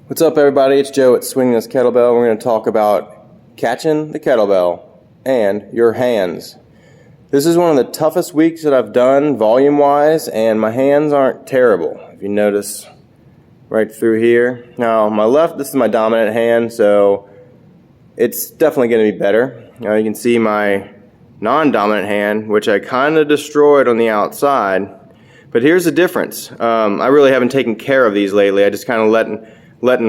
What's up, everybody? It's Joe at Swing This Kettlebell. We're going to talk about catching the kettlebell and your hands. This is one of the toughest weeks that I've done volume-wise, and my hands aren't terrible. If you notice right through here. Now, my left, this is my dominant hand, so it's definitely going to be better. Now, you can see my non-dominant hand, which I kind of destroyed on the outside. But here's the difference. I really haven't taken care of these lately. I just kind of letting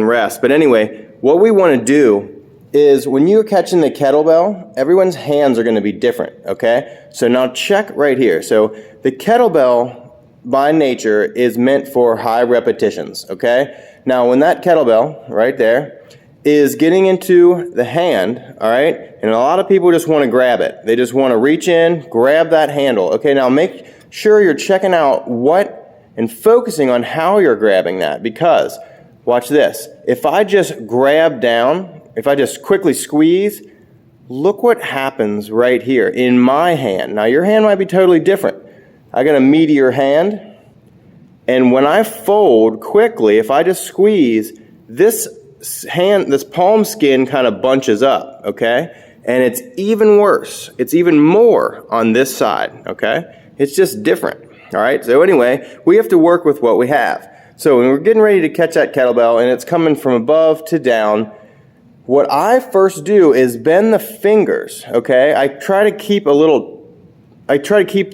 rest. But anyway, what we want to do is when you're catching the kettlebell, everyone's hands are going to be different, okay? So now check right here. So the kettlebell by nature is meant for high repetitions, okay? Now when that kettlebell right there is getting into the hand, all right, and a lot of people just want to grab it. They just want to reach in, grab that handle. Okay, now make sure you're checking out what and focusing on how you're grabbing that, because watch this. If I just grab down, if I just quickly squeeze, look what happens right here in my hand. Now your hand might be totally different. I got a meatier hand, and when I fold quickly, if I just squeeze, this palm skin kind of bunches up, okay? And it's even worse. It's even more on this side, okay? It's just different, all right? So anyway, we have to work with what we have. So when we're getting ready to catch that kettlebell and it's coming from above to down, what I first do is bend the fingers, okay? I try to keep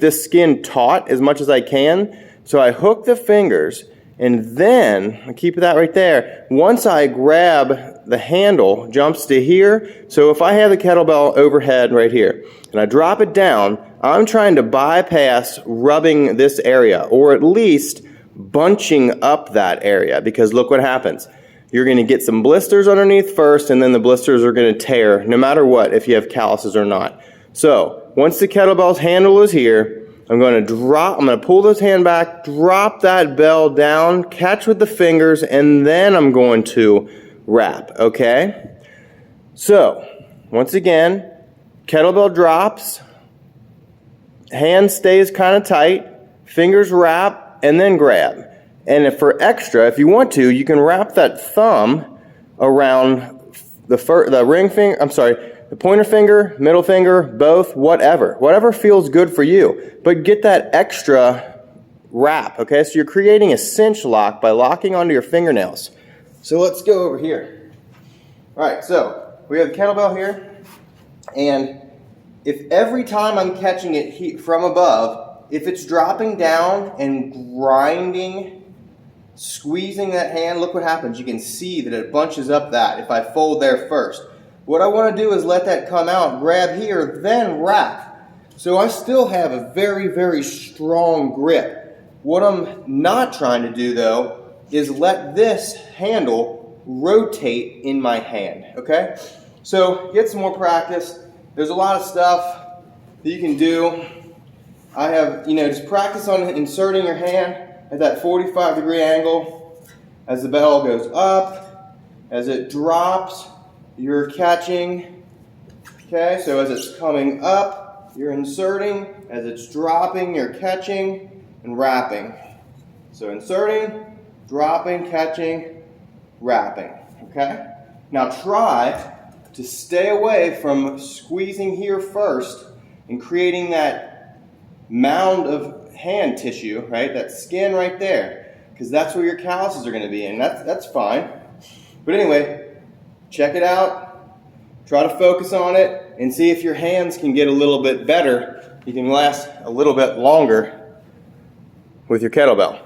this skin taut as much as I can. So I hook the fingers, and then I keep that right there. Once I grab the handle, jumps to here. So if I have the kettlebell overhead right here and I drop it down, I'm trying to bypass rubbing this area, or at least bunching up that area, because look what happens. You're going to get some blisters underneath first, and then the blisters are going to tear no matter what, if you have calluses or not. So once the kettlebell's handle is here, I'm going to pull this hand back, drop that bell down, catch with the fingers, and then I'm going to wrap, okay? So once again, kettlebell drops, hand stays kind of tight, fingers wrap, and then grab. And if for extra, if you want to, you can wrap that thumb around the ring finger, the pointer finger, middle finger, both, whatever feels good for you. But get that extra wrap, okay? So you're creating a cinch lock by locking onto your fingernails. So let's go over here. All right, so we have the kettlebell here, and if every time I'm catching it from above, if it's dropping down and grinding, squeezing that hand, look what happens. You can see that it bunches up that if I fold there first. What I want to do is let that come out, grab here, then wrap. So I still have a very, very strong grip. What I'm not trying to do, though, is let this handle rotate in my hand, okay? So get some more practice. There's a lot of stuff that you can do. I have, just practice on inserting your hand at that 45-degree angle as the bell goes up. As it drops, you're catching, okay? So as it's coming up, you're inserting. As it's dropping, you're catching and wrapping. So inserting, dropping, catching, wrapping, okay? Now try to stay away from squeezing here first and creating that mound of hand tissue, right? That skin right there, because that's where your calluses are going to be, and that's fine. But anyway, check it out, try to focus on it, and see if your hands can get a little bit better. You can last a little bit longer with your kettlebell.